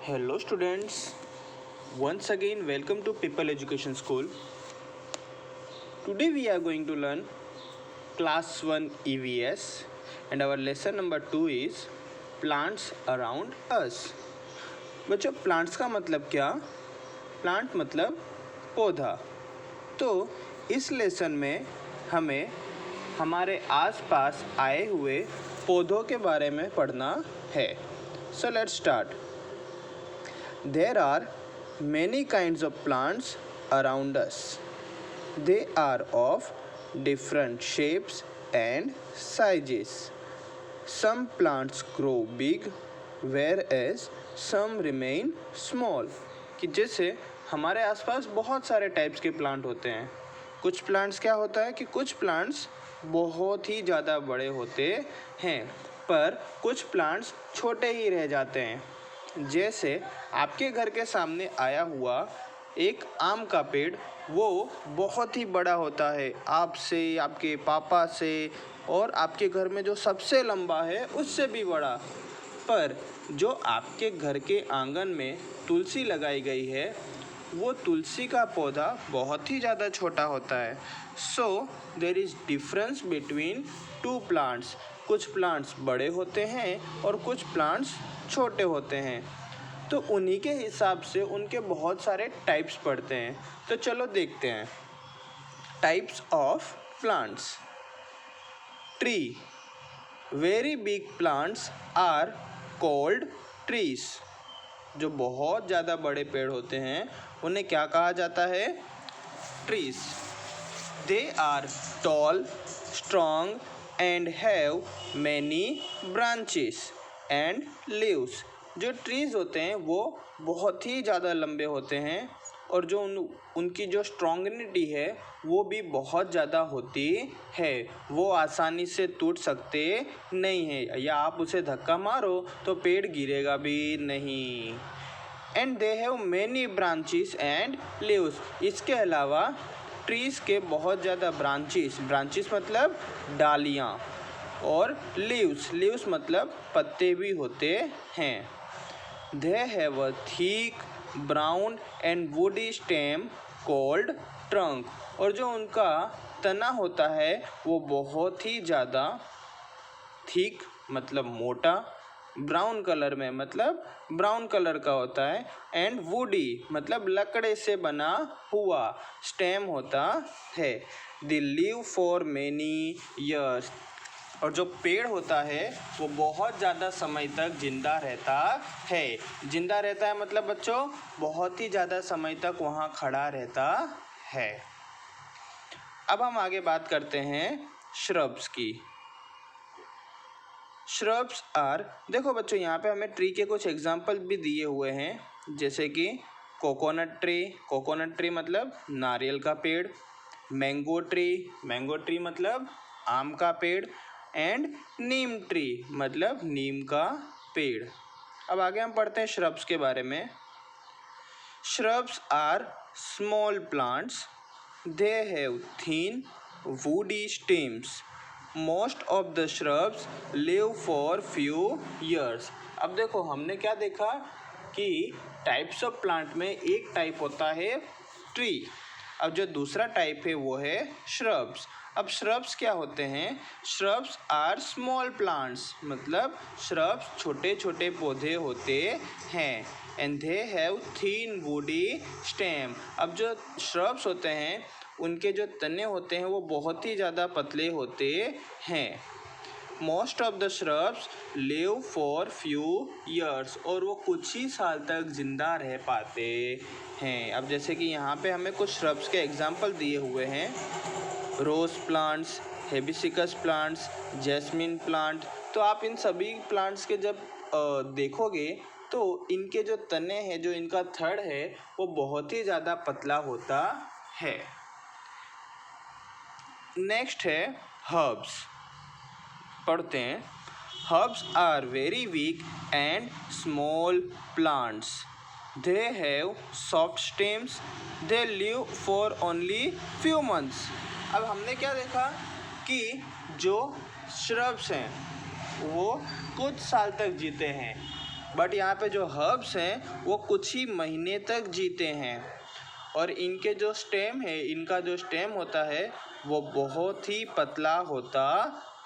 Hello students, once again welcome to People Education School. Today we are going to learn class 1 EVS and our lesson number 2 is plants around us. बच्चों plants का मतलब क्या? Plant मतलब पौधा. तो इस lesson में हमें हमारे आसपास आए हुए पौधों के बारे में पढ़ना है. So let's start. There are many kinds of plants around us. They are of different shapes and sizes. Some plants grow big, whereas some remain small. कि जैसे हमारे आसपास बहुत सारे टाइप्स के प्लांट होते हैं. कुछ प्लांट्स क्या होता है कि कुछ प्लांट्स बहुत ही ज़्यादा बड़े होते हैं, पर कुछ प्लांट्स छोटे ही रह जाते हैं. जैसे आपके घर के सामने आया हुआ एक आम का पेड़, वो बहुत ही बड़ा होता है, आपसे, आपके पापा से और आपके घर में जो सबसे लंबा है उससे भी बड़ा. पर जो आपके घर के आंगन में तुलसी लगाई गई है, वो तुलसी का पौधा बहुत ही ज़्यादा छोटा होता है. So there is difference between two plants. कुछ प्लांट्स बड़े होते हैं और कुछ प्लांट्स छोटे होते हैं. तो उन्हीं के हिसाब से उनके बहुत सारे टाइप्स पढ़ते हैं. तो चलो देखते हैं. Types of plants. Tree. Very big plants are called trees. जो बहुत ज़्यादा बड़े पेड़ होते हैं उन्हें क्या कहा जाता है? Trees. They are tall, strong and have many branches and leaves. जो ट्रीज़ होते हैं वो बहुत ही ज़्यादा लंबे होते हैं और जो उनकी जो स्ट्रॉन्गिनिटी है वो भी बहुत ज़्यादा होती है. वो आसानी से टूट सकते नहीं हैं, या आप उसे धक्का मारो तो पेड़ गिरेगा भी नहीं. And they have many branches and leaves. इसके अलावा ट्रीज़ के बहुत ज़्यादा ब्रांचेस मतलब डालियाँ, और लीव्स मतलब पत्ते भी होते हैं. They have a thick, brown and woody stem called trunk. और जो उनका तना होता है वो बहुत ही ज़्यादा थिक मतलब मोटा, ब्राउन कलर में मतलब ब्राउन कलर का होता है, एंड वुडी मतलब लकड़े से बना हुआ स्टेम होता है. They live for many years. और जो पेड़ होता है वो बहुत ज़्यादा समय तक जिंदा रहता है. जिंदा रहता है मतलब बच्चों बहुत ही ज़्यादा समय तक वहाँ खड़ा रहता है. अब हम आगे बात करते हैं श्रब्स की. श्रब्स आर, देखो बच्चों यहाँ पे हमें ट्री के कुछ एग्जाम्पल भी दिए हुए हैं, जैसे कि कोकोनट ट्री मतलब नारियल का पेड़. मैंगो ट्री मतलब आम का पेड़. एंड नीम ट्री मतलब नीम का पेड़. अब आगे हम पढ़ते हैं श्रब्स के बारे में. Shrubs are small plants. They have thin woody stems. Most of the shrubs live for few years. अब देखो हमने क्या देखा कि टाइप्स ऑफ प्लांट में एक टाइप होता है ट्री. अब जो दूसरा टाइप है वो है श्रब्स. अब श्रब्स क्या होते हैं? श्रब्स आर स्मॉल प्लांट्स मतलब श्रब्स छोटे छोटे पौधे होते हैं. And they have thin woody stem. अब जो श्रब्स होते हैं उनके जो तने होते हैं वो बहुत ही ज़्यादा पतले होते हैं. Most of the shrubs live for few years. और वो कुछ ही साल तक ज़िंदा रह पाते हैं. अब जैसे कि यहाँ पे हमें कुछ श्रब्स के एग्जाम्पल दिए हुए हैं. Rose plants, hibiscus plants, jasmine plant. तो आप इन सभी प्लांट्स के जब देखोगे तो इनके जो तने हैं, जो इनका थड़ है वो बहुत ही ज़्यादा पतला होता है. नेक्स्ट है हर्ब्स. पढ़ते हैं. Herbs are very weak and small plants. They have soft stems. They live for only few months. अब हमने क्या देखा कि जो श्रब्स हैं वो कुछ साल तक जीते हैं, बट यहाँ पे जो हर्ब्स हैं वो कुछ ही महीने तक जीते हैं। और इनके जो स्टेम है, इनका जो स्टेम होता है वो बहुत ही पतला होता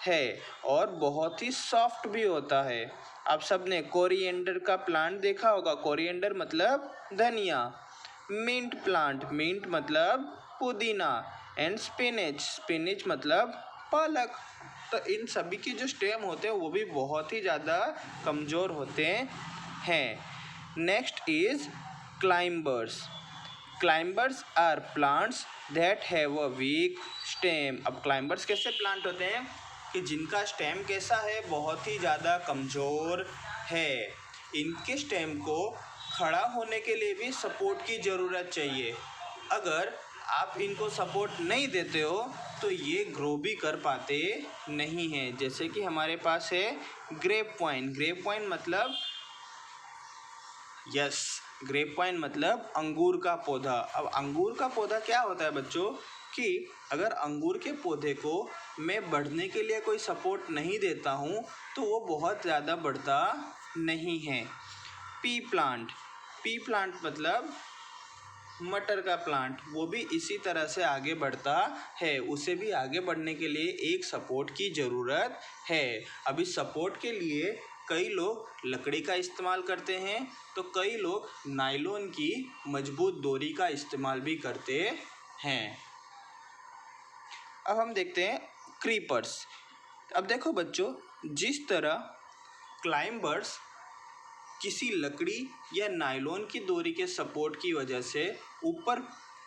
है और बहुत ही सॉफ्ट भी होता है। आप सबने कोरिएंडर का प्लांट देखा होगा। कोरिएंडर मतलब धनिया। मिंट प्लांट, मिंट मतलब पुदीना। एंड स्पिनिच, स्पिनिच मतलब पालक। तो इन सभी के जो स्टेम होते हैं वो भी बहुत ही ज़्यादा कमज़ोर होते हैं। Next is climbers. Climbers are plants that have a weak stem. अब क्लाइंबर्स कैसे प्लांट होते हैं कि जिनका स्टेम कैसा है, बहुत ही ज़्यादा कमज़ोर है। इनके स्टेम को खड़ा होने के लिए भी सपोर्ट की ज़रूरत चाहिए। अगर आप इनको सपोर्ट नहीं देते हो तो ये ग्रो भी कर पाते नहीं हैं। जैसे कि हमारे पास है ग्रेप वाइन। ग्रेप वाइन मतलब ग्रेप वाइन मतलब अंगूर का पौधा। अब अंगूर का पौधा क्या होता है बच्चों कि अगर अंगूर के पौधे को मैं बढ़ने के लिए कोई सपोर्ट नहीं देता हूँ तो वो बहुत ज़्यादा बढ़ता नहीं है। पी प्लांट, पी प्लांट मतलब मटर का प्लांट, वो भी इसी तरह से आगे बढ़ता है। उसे भी आगे बढ़ने के लिए एक सपोर्ट की ज़रूरत है। अभी सपोर्ट के लिए कई लोग लकड़ी का इस्तेमाल करते हैं तो कई लोग नायलॉन की मजबूत डोरी का इस्तेमाल भी करते हैं। अब हम देखते हैं क्रीपर्स। अब देखो बच्चों, जिस तरह क्लाइंबर्स किसी लकड़ी या नायलॉन की डोरी के सपोर्ट की वजह से ऊपर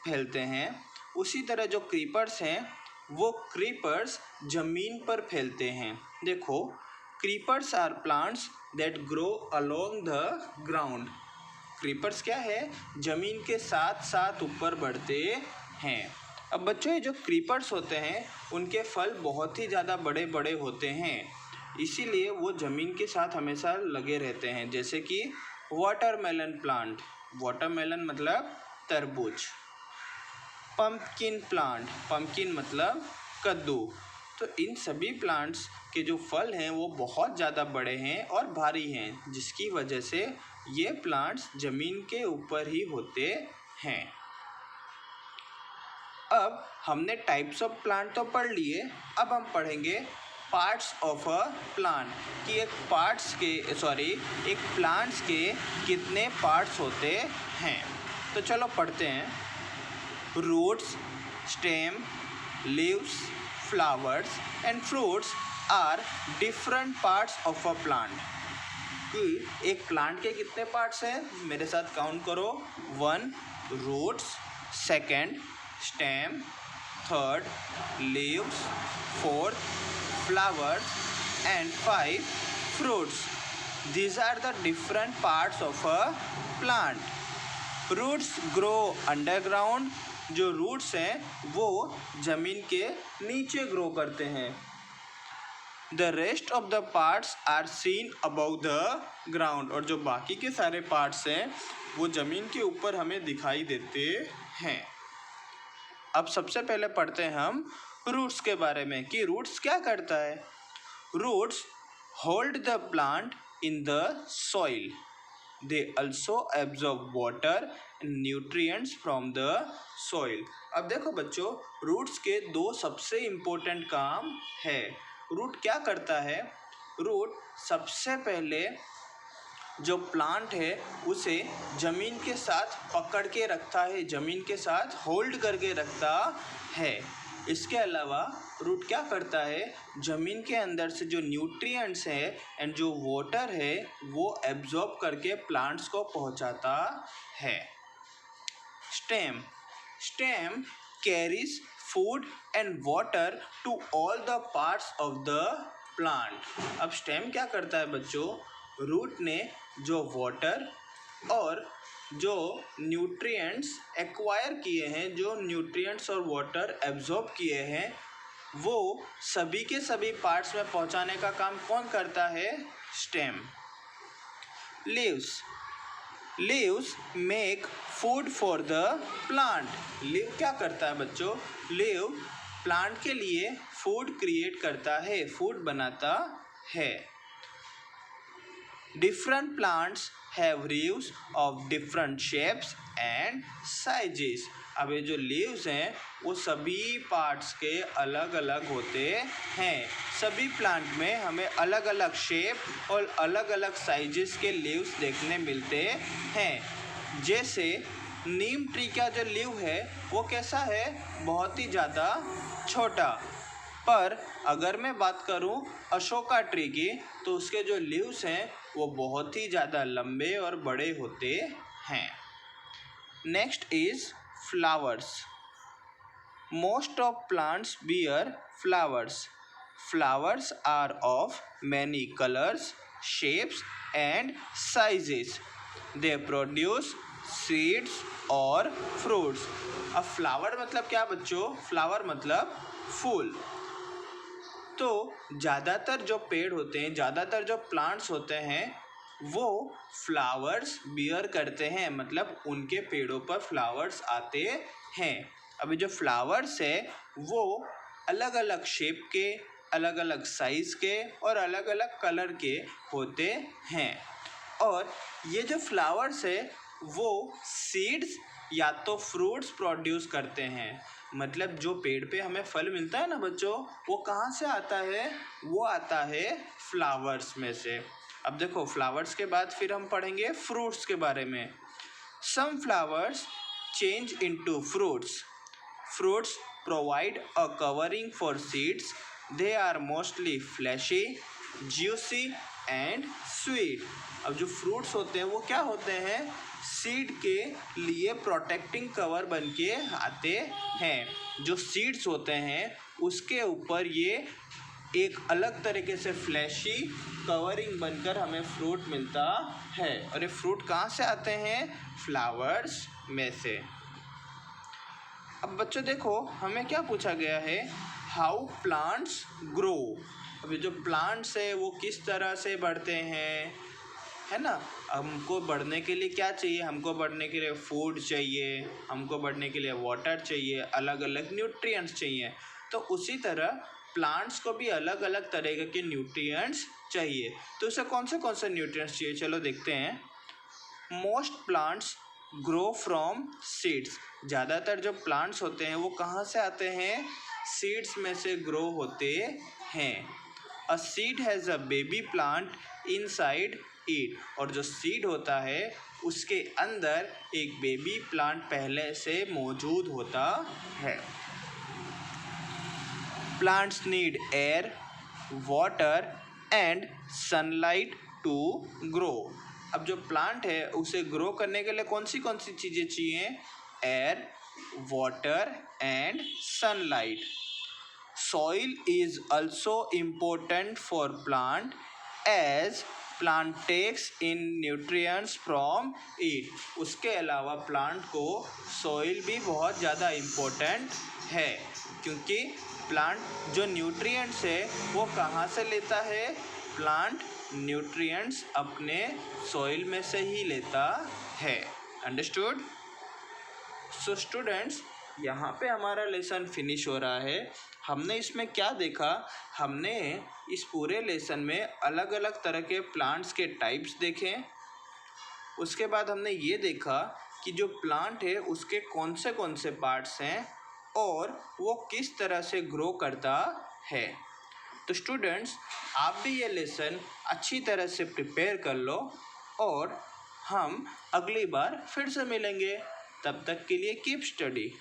फैलते हैं, उसी तरह जो क्रीपर्स हैं वो क्रीपर्स ज़मीन पर फैलते हैं। देखो, creepers are plants that grow along the ground. Creepers क्या है, ज़मीन के साथ साथ ऊपर बढ़ते हैं। अब बच्चों, ये जो क्रीपर्स होते हैं उनके फल बहुत ही ज़्यादा बड़े बड़े होते हैं, इसीलिए वो ज़मीन के साथ हमेशा लगे रहते हैं। जैसे कि वाटरमेलन प्लांट, वाटरमेलन मतलब तरबूज। पंपकिन प्लांट, पंपकिन मतलब कद्दू। तो इन सभी प्लांट्स के जो फल हैं वो बहुत ज़्यादा बड़े हैं और भारी हैं, जिसकी वजह से ये प्लांट्स ज़मीन के ऊपर ही होते हैं। अब हमने टाइप्स ऑफ प्लांट तो पढ़ लिए, अब हम पढ़ेंगे पार्ट्स ऑफ अ प्लांट कि एक प्लांट्स के कितने पार्ट्स होते हैं। तो चलो पढ़ते हैं। Roots, stem, leaves, flowers and fruits are different parts of a plant. कि एक प्लांट के कितने पार्ट्स हैं, मेरे साथ काउंट करो। 1 roots, 2 stem, 3 leaves, 4 flowers and 5 fruits. These are the different parts of a plant. Roots grow underground. जो roots हैं वो ज़मीन के नीचे ग्रो करते हैं। The rest of the parts are seen above the ground. और जो बाकी के सारे पार्ट्स हैं वो ज़मीन के ऊपर हमें दिखाई देते हैं। अब सबसे पहले पढ़ते हैं हम रूट्स के बारे में कि रूट्स क्या करता है। Roots hold the plant in the soil. They also absorb water and nutrients from the soil. अब देखो बच्चों, रूट्स के 2 सबसे इम्पोर्टेंट काम है। रूट क्या करता है, रूट सबसे पहले जो प्लांट है उसे ज़मीन के साथ पकड़ के रखता है, ज़मीन के साथ होल्ड करके रखता है। इसके अलावा रूट क्या करता है, ज़मीन के अंदर से जो न्यूट्रिएंट्स है एंड जो वाटर है वो एब्जॉर्ब करके प्लांट्स को पहुंचाता है। Stem, stem carries food and water to all the parts of the plant. अब स्टेम क्या करता है बच्चों, रूट ने जो वाटर और जो न्यूट्रिएंट्स एक्वायर किए हैं, जो न्यूट्रिएंट्स और वाटर एब्जॉर्ब किए हैं, वो सभी के सभी पार्ट्स में पहुंचाने का काम कौन करता है, stem. Leaves, leaves make food for the plant. Leave क्या करता है बच्चों, लीव प्लांट के लिए फूड क्रिएट करता है, फूड बनाता है। Different plants have leaves of different shapes and sizes. अब ये जो लीव्स हैं वो सभी पार्ट्स के अलग अलग होते हैं. सभी प्लांट में हमें अलग अलग शेप और अलग अलग साइजेस के लीव्स देखने मिलते हैं. जैसे नीम ट्री का जो लीव है वो कैसा है, बहुत ही ज़्यादा छोटा. पर अगर मैं बात करूं अशोका ट्री की तो उसके जो लीव्स हैं वो बहुत ही ज़्यादा लंबे और बड़े होते हैं. Next is flowers. Most of plants bear flowers. Flowers are of many colours, shapes and sizes. They produce seeds और फ्रूट्स. अब फ्लावर मतलब क्या बच्चों, फ्लावर मतलब फूल. तो ज़्यादातर जो पेड़ होते हैं, ज़्यादातर जो प्लांट्स होते हैं वो फ्लावर्स बियर करते हैं, मतलब उनके पेड़ों पर फ्लावर्स आते हैं. अभी जो फ्लावर्स है वो अलग अलग शेप के, अलग अलग साइज़ के और अलग अलग कलर के होते हैं. और ये जो फ्लावर्स है वो सीड्स या तो फ्रूट्स प्रोड्यूस करते हैं. मतलब जो पेड़ पे हमें फल मिलता है ना बच्चों, वो कहाँ से आता है, वो आता है फ्लावर्स में से. अब देखो फ्लावर्स के बाद फिर हम पढ़ेंगे फ्रूट्स के बारे में. Some flowers change into fruits. Fruits provide a covering for seeds. They are mostly fleshy, juicy and sweet. अब जो फ्रूट्स होते हैं वो क्या होते हैं, सीड के लिए प्रोटेक्टिंग कवर बन के आते हैं. जो सीड्स होते हैं उसके ऊपर ये एक अलग तरीके से फ्लैशी कवरिंग बनकर हमें फ्रूट मिलता है. और ये फ्रूट कहाँ से आते हैं, फ्लावर्स में से. अब बच्चों देखो हमें क्या पूछा गया है, हाउ प्लांट्स ग्रो. अभी जो प्लांट्स है वो किस तरह से बढ़ते हैं, है ना. हमको बढ़ने के लिए क्या चाहिए, हमको बढ़ने के लिए फूड चाहिए, हमको बढ़ने के लिए वाटर चाहिए, अलग अलग न्यूट्रिएंट्स चाहिए. तो उसी तरह प्लांट्स को भी अलग अलग तरह के न्यूट्रिएंट्स चाहिए. तो उसे कौन से न्यूट्रिएंट्स चाहिए, चलो देखते हैं. Most plants grow from seeds. ज़्यादातर जो प्लांट्स होते हैं वो कहाँ से आते हैं, सीड्स में से ग्रो होते हैं. A seed has a baby plant inside it. और जो सीड होता है उसके अंदर एक बेबी प्लांट पहले से मौजूद होता है. Plants need air, water and sunlight to grow. अब जो प्लांट है उसे ग्रो करने के लिए कौन सी चीज़ें चाहिए, air, water and sunlight. Soil is also important for plant as plant takes in nutrients from it. उसके अलावा प्लांट को सॉइल भी बहुत ज़्यादा इम्पोर्टेंट है, क्योंकि प्लांट जो न्यूट्रिएंट्स है वो कहाँ से लेता है, प्लांट न्यूट्रिएंट्स अपने सॉइल में से ही लेता है. अंडरस्टूड. सो स्टूडेंट्स यहाँ पे हमारा लेसन फिनिश हो रहा है. हमने इसमें क्या देखा, हमने इस पूरे लेसन में अलग अलग तरह के प्लांट्स के टाइप्स देखे. उसके बाद हमने ये देखा कि जो प्लांट है उसके कौन से पार्ट्स हैं और वो किस तरह से ग्रो करता है. तो स्टूडेंट्स आप भी ये लेसन अच्छी तरह से प्रिपेयर कर लो और हम अगली बार फिर से मिलेंगे. तब तक के लिए कीप स्टडी.